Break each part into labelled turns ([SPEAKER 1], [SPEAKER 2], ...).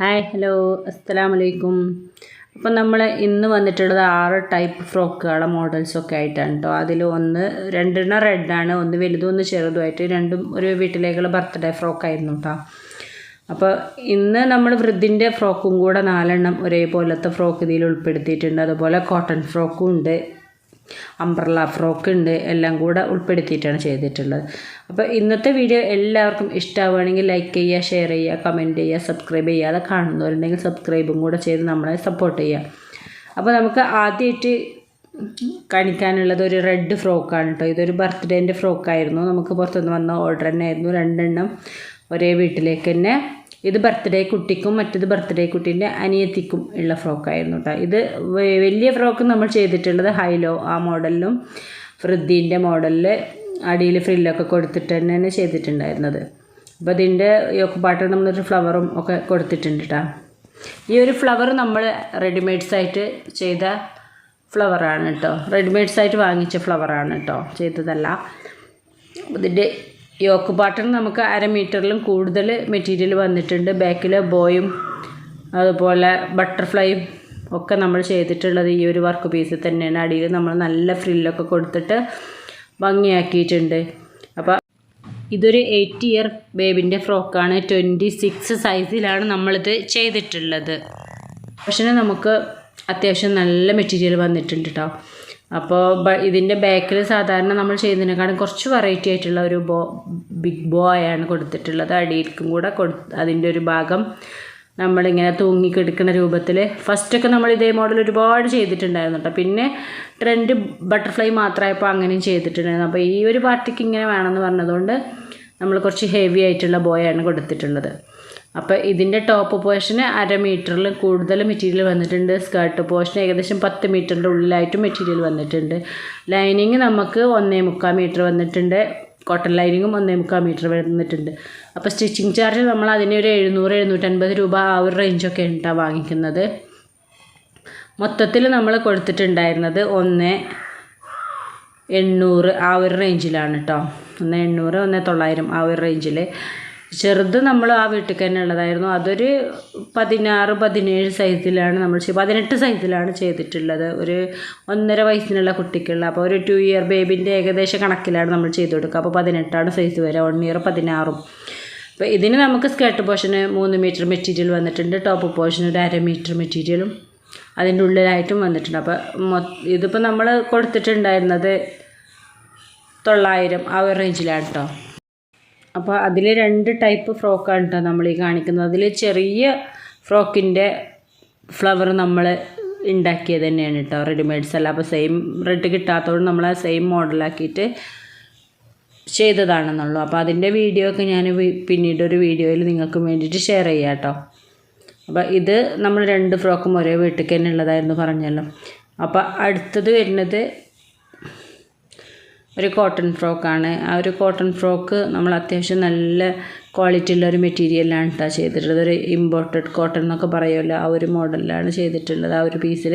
[SPEAKER 1] Hi hello അസ്സലാമു അലൈക്കും. അപ്പം നമ്മൾ ഇന്ന് വന്നിട്ടുള്ളത് 6 ടൈപ്പ് ഫ്രോക്കുകളെ മോഡൽസൊക്കെ ആയിട്ടാണ് കേട്ടോ. അതിൽ രണ്ടെണ്ണം റെഡാണ്, ഒന്ന് വലുതും ഒന്ന് ചെറുതുമായിട്ട്, രണ്ടും ഒരു വീട്ടിലേക്കുള്ള ബർത്ത്ഡേ ഫ്രോക്കായിരുന്നു കേട്ടോ. അപ്പോൾ ഇന്ന് നമ്മൾ വൃദ്ധിൻ്റെ ഫ്രോക്കും കൂടെ 4 എണ്ണം ഒരേപോലത്തെ ഫ്രോക്ക് ഇതിൽ ഉൾപ്പെടുത്തിയിട്ടുണ്ട്. അതുപോലെ കോട്ടൺ ഫ്രോക്കും ഉണ്ട്, അംബ്രല്ല ഫ്രോക്ക് ഉണ്ട്, എല്ലാം കൂടെ ഉൾപ്പെടുത്തിയിട്ടാണ് ചെയ്തിട്ടുള്ളത്. അപ്പോൾ ഇന്നത്തെ വീഡിയോ എല്ലാവർക്കും ഇഷ്ടമാവുകയാണെങ്കിൽ ലൈക്ക് ചെയ്യുക, ഷെയർ ചെയ്യുക, കമൻറ്റ് ചെയ്യുക, സബ്സ്ക്രൈബ് ചെയ്യാതെ കാണുന്നവരുണ്ടെങ്കിൽ സബ്സ്ക്രൈബും കൂടെ ചെയ്ത് നമ്മളെ സപ്പോർട്ട് ചെയ്യുക. അപ്പോൾ നമുക്ക് ആദ്യമായിട്ട് കാണിക്കാനുള്ളത് ഒരു റെഡ് ഫ്രോക്കാണ് കേട്ടോ. ഇതൊരു ബർത്ത്ഡേൻ്റെ ഫ്രോക്കായിരുന്നു, നമുക്ക് പുറത്തുനിന്ന് വന്ന ഓർഡർ തന്നെ ആയിരുന്നു. 2 എണ്ണം ഒരേ വീട്ടിലേക്ക് തന്നെ. ഇത് ബർത്ത്ഡേ കുട്ടിക്കും മറ്റത് ബർത്ത്ഡേ കുട്ടീൻ്റെ അനിയത്തിക്കും ഉള്ള ഫ്രോക്കായിരുന്നു കേട്ടോ. ഇത് വലിയ ഫ്രോക്ക് നമ്മൾ ചെയ്തിട്ടുള്ളത് ഹൈലോ ആ മോഡലിലും വൃദ്ധീൻ്റെ മോഡലിൽ അടിയിൽ ഫ്രില്ലൊക്കെ കൊടുത്തിട്ട് തന്നെയാണ് ചെയ്തിട്ടുണ്ടായിരുന്നത്. അപ്പോൾ ഇതിൻ്റെ യോക്ക് പാട്ടൺ എന്നൊരു ഫ്ലവറും ഒക്കെ കൊടുത്തിട്ടുണ്ട് കേട്ടോ. ഈ ഒരു ഫ്ലവർ നമ്മൾ റെഡിമെയ്ഡ്സായിട്ട് ചെയ്ത ഫ്ലവറാണ് കേട്ടോ, റെഡിമെയ്ഡ്സായിട്ട് വാങ്ങിച്ച ഫ്ലവറാണ് കേട്ടോ, ചെയ്തതല്ല. ഇതിൻ്റെ യോക്ക് പാട്ടൺ നമുക്ക് 1/2 മീറ്ററിലും കൂടുതൽ മെറ്റീരിയൽ വന്നിട്ടുണ്ട്. ബാക്കിൽ ബോയും അതുപോലെ ബട്ടർഫ്ലൈയും ഒക്കെ നമ്മൾ ചെയ്തിട്ടുള്ളത് ഈ ഒരു വർക്ക് പീസിൽ തന്നെയാണ്. അടിയിൽ നമ്മൾ നല്ല ഫ്രില്ലൊക്കെ കൊടുത്തിട്ട് ഭംഗിയാക്കിയിട്ടുണ്ട്. അപ്പോൾ ഇതൊരു 8 ഇയർ ബേബിൻ്റെ ഫ്രോക്കാണ്. 26 സൈസിലാണ് നമ്മളിത് ചെയ്തിട്ടുള്ളത്. പക്ഷേ നമുക്ക് അത്യാവശ്യം നല്ല മെറ്റീരിയൽ വന്നിട്ടുണ്ട് കേട്ടോ. അപ്പോൾ ഇതിൻ്റെ ബാക്കിൽ സാധാരണ നമ്മൾ ചെയ്യുന്നതിനേക്കാളും കുറച്ച് വെറൈറ്റി ആയിട്ടുള്ള ഒരു ബിഗ് ബോ ആണ് കൊടുത്തിട്ടുള്ളത്. അടിയിൽക്കും കൂടെ അതിൻ്റെ ഒരു ഭാഗം നമ്മളിങ്ങനെ തൂങ്ങിക്കെടുക്കുന്ന രൂപത്തിൽ. ഫസ്റ്റൊക്കെ നമ്മൾ ഇതേ മോഡൽ ഒരുപാട് ചെയ്തിട്ടുണ്ടായിരുന്നു കേട്ടോ. പിന്നെ ട്രെൻഡ് ബട്ടർഫ്ലൈ മാത്രമായപ്പോൾ അങ്ങനെയും ചെയ്തിട്ടുണ്ടായിരുന്നു. അപ്പോൾ ഈ ഒരു പാർട്ടിക്ക് ഇങ്ങനെ വേണമെന്ന് പറഞ്ഞതുകൊണ്ട് നമ്മൾ കുറച്ച് ഹെവി ആയിട്ടുള്ള ബോയാണ് കൊടുത്തിട്ടുള്ളത്. അപ്പോൾ ഇതിൻ്റെ ടോപ്പ് പോർഷന് 1/2 മീറ്ററിൽ കൂടുതൽ മെറ്റീരിയൽ വന്നിട്ടുണ്ട്. സ്കേർട്ട് പോർഷൻ ഏകദേശം 10 മീറ്ററിൻ്റെ ഉള്ളിലായിട്ട് മെറ്റീരിയൽ വന്നിട്ടുണ്ട്. ലൈനിങ് നമുക്ക് 1.25 മീറ്റർ വന്നിട്ടുണ്ട്. കോട്ടൺ ലൈനിങ്ങും 1.25 മീറ്റർ വന്നിട്ടുണ്ട്. അപ്പോൾ സ്റ്റിച്ചിങ് ചാർജ് നമ്മൾ അതിന് ഒരു 700-750 രൂപ ആ ഒരു റേഞ്ചൊക്കെ ഉണ്ടാണ് വാങ്ങിക്കുന്നത്. മൊത്തത്തിൽ നമ്മൾ കൊടുത്തിട്ടുണ്ടായിരുന്നത് 1.800 ആ ഒരു റേഞ്ചിലാണ് കേട്ടോ. 1.800 1.900 ആ ഒരു റേഞ്ചിൽ. ചെറുത് നമ്മൾ ആ വീട്ടിൽ തന്നെ ഉള്ളതായിരുന്നു. അതൊരു 16-17 സൈസിലാണ് നമ്മൾ 18 സൈസിലാണ് ചെയ്തിട്ടുള്ളത്. ഒരു 1.5 വയസ്സിനുള്ള കുട്ടിക്കുള്ള. അപ്പോൾ ഒരു 2 ഇയർ ബേബിൻ്റെ ഏകദേശം കണക്കിലാണ് നമ്മൾ ചെയ്ത് കൊടുക്കുക. അപ്പോൾ 18ആണ് സൈസ് വരെ, 1 ഇയർ 16. അപ്പോൾ ഇതിന് നമുക്ക് സ്കേർട്ട് പോർഷന് 3 മീറ്റർ മെറ്റീരിയൽ വന്നിട്ടുണ്ട്. ടോപ്പ് പോർഷന് ഒരു 1/2 മീറ്റർ മെറ്റീരിയലും അതിൻ്റെ ഉള്ളിലായിട്ടും വന്നിട്ടുണ്ട്. അപ്പോൾ ഇതിപ്പോൾ നമ്മൾ കൊടുത്തിട്ടുണ്ടായിരുന്നത് 900 ആ ഒരു റേഞ്ചിലാണ് കേട്ടോ. അപ്പോൾ അതിൽ 2 ടൈപ്പ് ഫ്രോക്കാണ് കേട്ടോ നമ്മൾ ഈ കാണിക്കുന്നത്. അതിൽ ചെറിയ ഫ്രോക്കിൻ്റെ ഫ്ലവർ നമ്മൾ ഉണ്ടാക്കിയത് തന്നെയാണ് കേട്ടോ, റെഡിമെയ്ഡ്സ് അല്ല. അപ്പോൾ സെയിം റെഡ് കിട്ടാത്തതുകൊണ്ട് നമ്മൾ ആ സെയിം മോഡലാക്കിയിട്ട് ചെയ്തതാണെന്നുള്ളൂ. അപ്പോൾ അതിൻ്റെ വീഡിയോ ഒക്കെ ഞാൻ പിന്നീട് ഒരു വീഡിയോയിൽ നിങ്ങൾക്ക് വേണ്ടിയിട്ട് ഷെയർ ചെയ്യാം കേട്ടോ. അപ്പോൾ ഇത് നമ്മൾ 2 ഫ്രോക്കും ഒരേ വീട്ടിൽ തന്നെ ഉള്ളതായിരുന്നു പറഞ്ഞല്ലോ. അപ്പോൾ അടുത്തത് വരുന്നത് ഒരു കോട്ടൺ ഫ്രോക്കാണ്. ആ ഒരു കോട്ടൺ ഫ്രോക്ക് നമ്മൾ അത്യാവശ്യം നല്ല ക്വാളിറ്റി ഉള്ള ഒരു മെറ്റീരിയലാണ് കേട്ടോ ചെയ്തിട്ടുള്ളത്. ഒരു ഇമ്പോർട്ടഡ് കോട്ടൺ എന്നൊക്കെ പറയുമല്ലോ, ആ ഒരു മോഡലിലാണ് ചെയ്തിട്ടുള്ളത് ആ ഒരു പീസിൽ.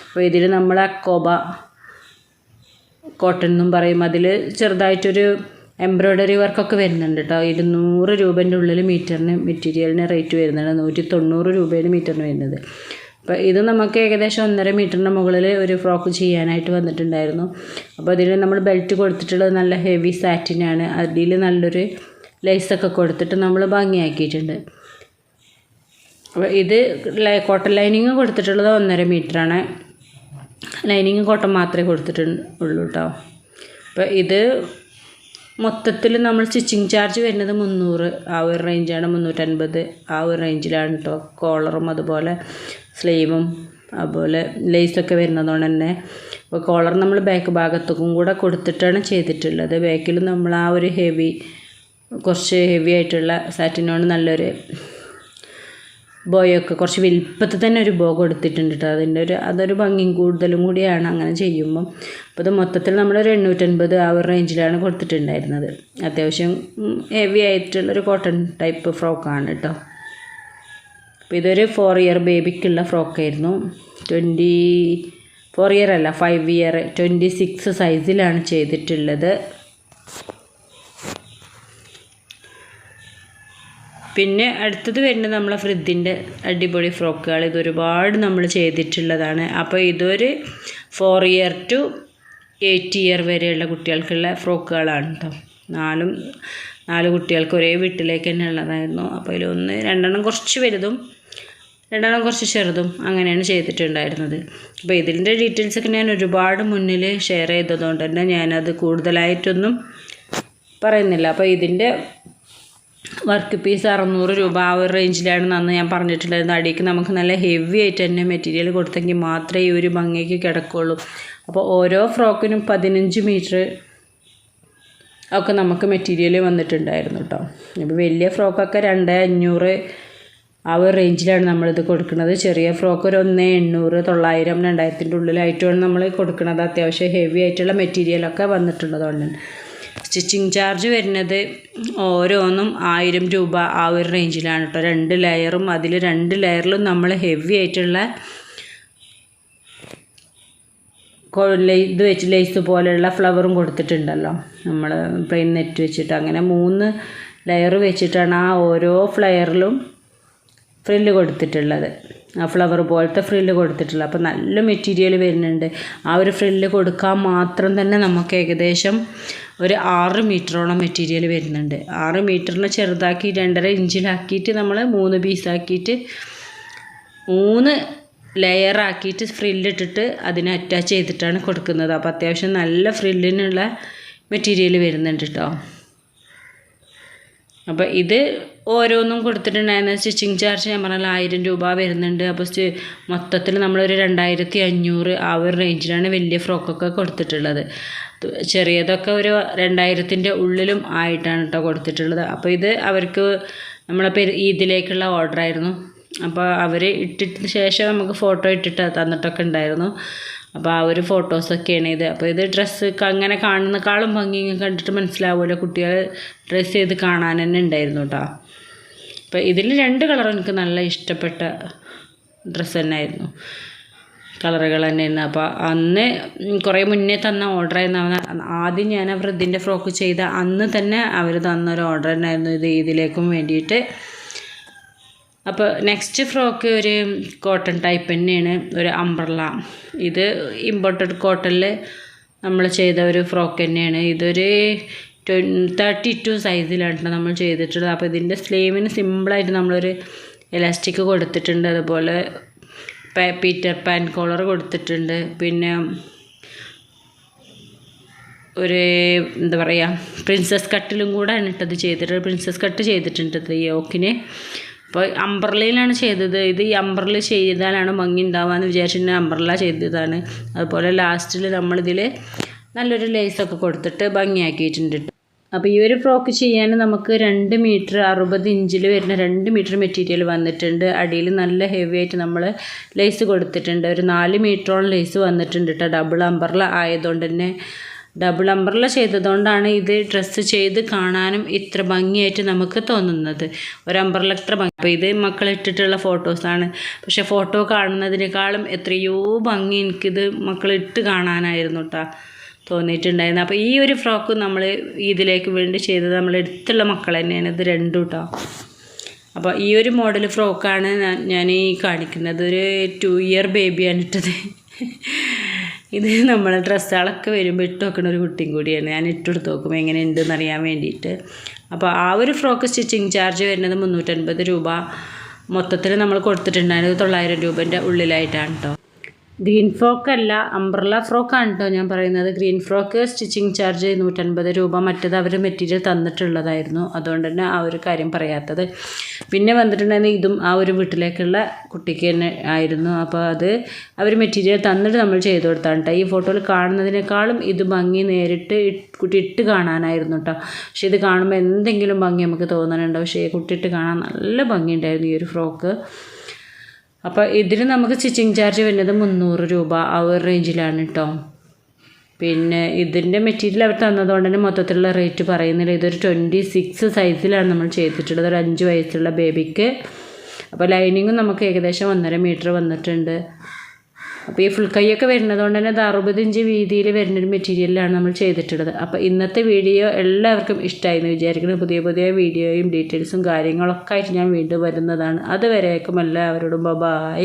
[SPEAKER 1] അപ്പോൾ ഇതിൽ നമ്മൾ അക്കോബ കോട്ടൺ എന്നും പറയും. അതിൽ ചെറുതായിട്ടൊരു എംബ്രോയ്ഡറി വർക്കൊക്കെ വരുന്നുണ്ട് കേട്ടോ. 200 രൂപേൻ്റെ ഉള്ളിൽ മീറ്ററിന് മെറ്റീരിയലിന് റേറ്റ് വരുന്നുണ്ട്. 190 രൂപയാണ് മീറ്ററിന് വരുന്നത്. അപ്പോൾ ഇത് നമുക്ക് ഏകദേശം 1.5 മീറ്ററിൻ്റെ മുകളിൽ ഒരു ഫ്രോക്ക് ചെയ്യാനായിട്ട് വന്നിട്ടുണ്ടായിരുന്നു. അപ്പോൾ അതിൽ നമ്മൾ ബെൽറ്റ് കൊടുത്തിട്ടുള്ളത് നല്ല ഹെവി സാറ്റിനാണ്. അതിൽ നല്ലൊരു ലേസൊക്കെ കൊടുത്തിട്ട് നമ്മൾ ഭംഗിയാക്കിയിട്ടുണ്ട്. അപ്പോൾ ഇത് കോട്ടൺ ലൈനിങ് കൊടുത്തിട്ടുള്ളത് 1.5 മീറ്ററാണ്. ലൈനിങ് കോട്ടൺ മാത്രമേ കൊടുത്തിട്ടുള്ളൂ കേട്ടോ. അപ്പോൾ ഇത് മൊത്തത്തിൽ നമ്മൾ സ്റ്റിച്ചിങ് ചാർജ് വരുന്നത് 300 ആ ഒരു റേഞ്ചാണ്, 350 ആ ഒരു റേഞ്ചിലാണ് കേട്ടോ. കോളറും അതുപോലെ സ്ലീവും അതുപോലെ ലേസൊക്കെ വരുന്നതുകൊണ്ട് തന്നെ. അപ്പോൾ കോളർ നമ്മൾ ബാക്ക് ഭാഗത്തേക്കും കൂടെ കൊടുത്തിട്ടാണ് ചെയ്തിട്ടുള്ളത്. ബാക്കിൽ നമ്മൾ ആ ഒരു കുറച്ച് ഹെവി ആയിട്ടുള്ള സാറ്റിനോട് നല്ലൊരു ബോയൊക്കെ കുറച്ച് വലിപ്പത്തിൽ തന്നെ ഒരു ബോ കൊടുത്തിട്ടുണ്ട് കേട്ടോ. അതൊരു ഭംഗിയും കൂടുതലും കൂടിയാണ് അങ്ങനെ ചെയ്യുമ്പം. അപ്പോൾ ഇത് മൊത്തത്തിൽ നമ്മളൊരു 850 ആ ഒരു റേഞ്ചിലാണ് കൊടുത്തിട്ടുണ്ടായിരുന്നത്. അത്യാവശ്യം ഹെവി ആയിട്ടുള്ളൊരു കോട്ടൺ ടൈപ്പ് ഫ്രോക്കാണ് കേട്ടോ. അപ്പോൾ ഇതൊരു 4 ഇയർ ബേബിക്കുള്ള ഫ്രോക്കായിരുന്നു. 4 ഇയർ അല്ല 5 ഇയർ 26 സൈസിലാണ് ചെയ്തിട്ടുള്ളത്. പിന്നെ അടുത്തത് വരുന്നത് നമ്മളെ ഫ്രിദ്ദിൻ്റെ അടിപൊളി ഫ്രോക്കുകൾ. ഇതൊരുപാട് നമ്മൾ ചെയ്തിട്ടുള്ളതാണ്. അപ്പോൾ ഇതൊരു 4 ഇയർ ടു 8 ഇയർ വരെയുള്ള കുട്ടികൾക്കുള്ള ഫ്രോക്കുകളാണ് കേട്ടോ. 4 കുട്ടികൾക്ക് ഒരേ വീട്ടിലേക്ക് തന്നെ ഉള്ളതായിരുന്നു. അപ്പോൾ അതിലൊന്ന് 2 കുറച്ച് വലുതും 2 കുറച്ച് ചെറുതും അങ്ങനെയാണ് ചെയ്തിട്ടുണ്ടായിരുന്നത്. അപ്പോൾ ഇതിൻ്റെ ഡീറ്റെയിൽസൊക്കെ ഞാൻ ഒരുപാട് മുന്നിൽ ഷെയർ ചെയ്തതുകൊണ്ട് തന്നെ ഞാനത് കൂടുതലായിട്ടൊന്നും പറയുന്നില്ല. അപ്പോൾ ഇതിൻ്റെ വർക്ക് പീസ് 600 രൂപ ആ ഒരു റേഞ്ചിലാണ് അന്ന് ഞാൻ പറഞ്ഞിട്ടുണ്ടായിരുന്നു. അടിക്ക് നമുക്ക് നല്ല ഹെവി ആയിട്ട് തന്നെ മെറ്റീരിയൽ കൊടുത്തെങ്കിൽ മാത്രമേ ഈ ഒരു ഭംഗിക്ക് കിടക്കുള്ളൂ. അപ്പോൾ ഓരോ ഫ്രോക്കിനും 15 മീറ്റർ ഒക്കെ നമുക്ക് മെറ്റീരിയൽ വന്നിട്ടുണ്ടായിരുന്നു കേട്ടോ. ഇപ്പോൾ വലിയ ഫ്രോക്കൊക്കെ 2500 ആ ഒരു റേഞ്ചിലാണ് നമ്മളിത് കൊടുക്കുന്നത്. ചെറിയ ഫ്രോക്ക് ഒരു 1800, 900, 2000-ൻ്റെ ഉള്ളിലായിട്ടുമാണ് നമ്മൾ കൊടുക്കുന്നത്. അത്യാവശ്യം ഹെവി ആയിട്ടുള്ള മെറ്റീരിയലൊക്കെ വന്നിട്ടുള്ളതുകൊണ്ട് സ്റ്റിച്ചിങ് ചാർജ് വരുന്നത് ഓരോന്നും 1000 രൂപ ആ ഒരു റേഞ്ചിലാണ് കേട്ടോ. 2 ലെയറും അതിൽ 2 ലെയറിലും നമ്മൾ ഹെവി ആയിട്ടുള്ള ഇത് വെച്ച് ലേസ് പോലെയുള്ള ഫ്ലവറും കൊടുത്തിട്ടുണ്ടല്ലോ. നമ്മൾ പ്ലെയിൻ നെറ്റ് വെച്ചിട്ട് അങ്ങനെ 3 ലെയർ വെച്ചിട്ടാണ് ആ ഓരോ ഫ്ലെയറിലും ഫ്രില്ല് കൊടുത്തിട്ടുള്ളത്. ആ ഫ്ലവർ പോലത്തെ ഫ്രില്ല് കൊടുത്തിട്ടുള്ളത്. അപ്പോൾ നല്ല മെറ്റീരിയൽ വരുന്നുണ്ട്. ആ ഒരു ഫ്രില്ല് കൊടുക്കാൻ മാത്രം തന്നെ നമുക്ക് ഏകദേശം ഒരു 6 മീറ്ററോളം മെറ്റീരിയൽ വരുന്നുണ്ട്. 6 മീറ്ററിന് ചെറുതാക്കി 2.5 ഇഞ്ചിലാക്കിയിട്ട് നമ്മൾ 3 പീസാക്കിയിട്ട് 3 ലെയറാക്കിയിട്ട് ഫ്രില്ലിട്ടിട്ട് അതിനെ അറ്റാച്ച് ചെയ്തിട്ടാണ് കൊടുക്കുന്നത്. അപ്പോൾ അത്യാവശ്യം നല്ല ഫ്രില്ലിനുള്ള മെറ്റീരിയൽ വരുന്നുണ്ട് കേട്ടോ. അപ്പോൾ ഇത് ഓരോന്നും കൊടുത്തിട്ടുണ്ടായിരുന്ന സ്റ്റിച്ചിങ് ചാർജ് ഞാൻ പറഞ്ഞാൽ 1000 രൂപ വരുന്നുണ്ട്. അപ്പോൾ മൊത്തത്തിൽ നമ്മളൊരു 2500 ആ ഒരു റേഞ്ചിലാണ് വലിയ ഫ്രോക്കൊക്കെ കൊടുത്തിട്ടുള്ളത്. ചെറിയതൊക്കെ ഒരു 2000-ൻ്റെ ഉള്ളിലും ആയിട്ടാണ് കേട്ടോ കൊടുത്തിട്ടുള്ളത്. അപ്പോൾ ഇത് അവർക്ക് നമ്മളെ ഇതിലേക്കുള്ള ഓർഡറായിരുന്നു. അപ്പോൾ അവർ ഇട്ടിട്ട് ശേഷം നമുക്ക് ഫോട്ടോ ഇട്ടിട്ട് തന്നിട്ടൊക്കെ ഉണ്ടായിരുന്നു. അപ്പോൾ ആ ഒരു ഫോട്ടോസൊക്കെയാണ് ഇത്. അപ്പോൾ ഇത് ഡ്രസ്സ് അങ്ങനെ കാണുന്നേക്കാളും ഭംഗി കണ്ടിട്ട് മനസ്സിലാവുമല്ലോ, കുട്ടികൾ ഡ്രസ്സ് ചെയ്ത് കാണാൻ തന്നെ ഉണ്ടായിരുന്നു കേട്ടോ. അപ്പോൾ ഇതിൽ 2 കളർ എനിക്ക് നല്ല ഇഷ്ടപ്പെട്ട ഡ്രസ്സ് തന്നെയായിരുന്നു, കളറുകൾ തന്നെയായിരുന്നു. അപ്പോൾ അന്ന് കുറേ മുന്നേ തന്ന ഓർഡറായിരുന്നു. ആദ്യം ഞാൻ അവർ ഇതിൻ്റെ ഫ്രോക്ക് ചെയ്ത അന്ന് തന്നെ അവർ തന്നൊരു ഓർഡർ തന്നെയായിരുന്നു ഇത് ഇതിലേക്കും വേണ്ടിയിട്ട്. അപ്പോൾ നെക്സ്റ്റ് ഫ്രോക്ക് ഒരു കോട്ടൺ ടൈപ്പ് തന്നെയാണ്, ഒരു അംബ്രല്ല. ഇത് ഇമ്പോർട്ടഡ് കോട്ടണിൽ നമ്മൾ ചെയ്ത ഒരു ഫ്രോക്ക് തന്നെയാണ്. ഇതൊരു 32 സൈസിലാണ് നമ്മൾ ചെയ്തിട്ടുള്ളത്. അപ്പോൾ ഇതിൻ്റെ സ്ലീവിന് സിമ്പിളായിട്ട് നമ്മളൊരു എലാസ്റ്റിക് കൊടുത്തിട്ടുണ്ട്. അതുപോലെ പീറ്റർ പാൻ കോളർ കൊടുത്തിട്ടുണ്ട്. പിന്നെ ഒരു എന്താ പറയുക, പ്രിൻസസ് കട്ടിലും കൂടെയാണ് ഇട്ടത് ചെയ്തിട്ട്. പ്രിൻസസ് കട്ട് ചെയ്തിട്ടുണ്ട് ഈ യോക്കിന്. അപ്പോൾ അംബ്രല്ലയിലാണ് ചെയ്തത്. ഇത് ഈ അംബ്രല്ല ചെയ്താലാണ് ഭംഗി ഉണ്ടാവുകയെന്ന് വിചാരിച്ചിട്ട് അംബ്രല്ല ചെയ്തതാണ്. അതുപോലെ ലാസ്റ്റിൽ നമ്മളിതിൽ നല്ലൊരു ലേസൊക്കെ കൊടുത്തിട്ട് ഭംഗിയാക്കിയിട്ടുണ്ട്. അപ്പോൾ ഈ ഒരു ഫ്രോക്ക് ചെയ്യാൻ നമുക്ക് 2 മീറ്റർ 60 ഇഞ്ചിൽ വരുന്ന 2 മീറ്റർ മെറ്റീരിയൽ വന്നിട്ടുണ്ട്. അടിയിൽ നല്ല ഹെവി ആയിട്ട് നമ്മൾ ലേസ് കൊടുത്തിട്ടുണ്ട്. ഒരു 4 മീറ്ററോളം ലേസ് വന്നിട്ടുണ്ട് കേട്ടോ. ഡബിൾ അംബ്രല്ല ആയതുകൊണ്ട് തന്നെ, ഡബിൾ അംബ്രല്ല ചെയ്തതുകൊണ്ടാണ് ഇത് ഡ്രസ്സ് ചെയ്ത് കാണാനും ഇത്ര ഭംഗിയായിട്ട് നമുക്ക് തോന്നുന്നത്. ഒരു അംബ്രല്ല ഇത്ര ഭംഗി. അപ്പോൾ ഇത് മക്കളിട്ടിട്ടുള്ള ഫോട്ടോസാണ്. പക്ഷേ ഫോട്ടോ കാണുന്നതിനേക്കാളും എത്രയോ ഭംഗി എനിക്കിത് മക്കളിട്ട് കാണാനായിരുന്നു കേട്ടോ തോന്നിയിട്ടുണ്ടായിരുന്നു. അപ്പോൾ ഈ ഒരു ഫ്രോക്ക് നമ്മൾ ഇതിലേക്ക് വേണ്ടി ചെയ്തത് നമ്മളെടുത്തുള്ള മക്കൾ തന്നെയാണ് ഇത് 2 കേട്ടോ. അപ്പോൾ ഈ ഒരു മോഡൽ ഫ്രോക്കാണ് ഞാൻ ഈ കാണിക്കുന്നത്. ഒരു 2 ഇയർ ബേബിയാണ് ഇട്ടത്. ഇത് നമ്മളെ ഡ്രസ്സുകളൊക്കെ വരുമ്പോൾ ഇട്ട് വെക്കുന്ന ഒരു കുട്ടിയും കൂടിയാണ്. ഞാൻ ഇട്ടെടുത്ത് നോക്കും എങ്ങനെയുണ്ടെന്ന് അറിയാൻ വേണ്ടിയിട്ട്. അപ്പോൾ ആ ഒരു ഫ്രോക്ക് സ്റ്റിച്ചിങ് ചാർജ് വരുന്നത് 350 രൂപ. മൊത്തത്തിൽ നമ്മൾ കൊടുത്തിട്ടുണ്ടായിരുന്നത് 900 രൂപേൻ്റെ ഉള്ളിലായിട്ടാണ് കേട്ടോ. ഗ്രീൻ ഫ്രോക്ക് അല്ല, അംബ്രല്ല ഫ്രോക്കാണ് കേട്ടോ ഞാൻ പറയുന്നത്. ഗ്രീൻ ഫ്രോക്ക് സ്റ്റിച്ചിങ് ചാർജ് 150 രൂപ. മറ്റേത് അവർ മെറ്റീരിയൽ തന്നിട്ടുള്ളതായിരുന്നു, അതുകൊണ്ട് തന്നെ ആ ഒരു കാര്യം പറയാത്തത്. പിന്നെ വന്നിട്ടുണ്ടെങ്കിൽ ഇതും ആ ഒരു വീട്ടിലേക്കുള്ള കുട്ടിക്ക് തന്നെ ആയിരുന്നു. അപ്പോൾ അത് അവർ മെറ്റീരിയൽ തന്നിട്ട് നമ്മൾ ചെയ്ത് കൊടുത്താണ് കേട്ടോ. ഈ ഫോട്ടോയിൽ കാണുന്നതിനേക്കാളും ഇത് ഭംഗി നേരിട്ട് കുട്ടി ഇട്ട് കാണാനായിരുന്നു കേട്ടോ. പക്ഷേ ഇത് കാണുമ്പോൾ എന്തെങ്കിലും ഭംഗി നമുക്ക് തോന്നുന്നുണ്ടോ, പക്ഷേ കുട്ടിയിട്ട് കാണാൻ നല്ല ഭംഗിയുണ്ടായിരുന്നു ഈ ഒരു ഫ്രോക്ക്. അപ്പോൾ ഇതിന് നമുക്ക് സ്റ്റിച്ചിങ് ചാർജ് വരുന്നത് 300 രൂപ ആ ഒരു റേഞ്ചിലാണ് കേട്ടോ. പിന്നെ ഇതിൻ്റെ മെറ്റീരിയൽ അവർ തന്നതുകൊണ്ട് തന്നെ മൊത്തത്തിലുള്ള റേറ്റ് പറയുന്നില്ല. ഇതൊരു 26 സൈസിലാണ് നമ്മൾ ചെയ്തിട്ടുള്ളത്, ഒരു 5 വയസ്സുള്ള ബേബിക്ക്. അപ്പോൾ ലൈനിങ്ങും നമുക്ക് ഏകദേശം 1.5 മീറ്റർ വന്നിട്ടുണ്ട്. അപ്പോൾ ഈ ഫുൾ കൈയൊക്കെ വരുന്നതുകൊണ്ട് തന്നെ അത് 60 ഇഞ്ച് വീതിയിൽ വരുന്നൊരു മെറ്റീരിയലാണ് നമ്മൾ ചെയ്തിട്ടുള്ളത്. അപ്പോൾ ഇന്നത്തെ വീഡിയോ എല്ലാവർക്കും ഇഷ്ടമായി എന്ന് വിചാരിക്കുന്നു. പുതിയ പുതിയ വീഡിയോയും ഡീറ്റെയിൽസും കാര്യങ്ങളൊക്കെ ആയിട്ട് ഞാൻ വീണ്ടും വരുന്നതാണ്. അതുവരേക്കും എല്ലാവരോടും ബൈ.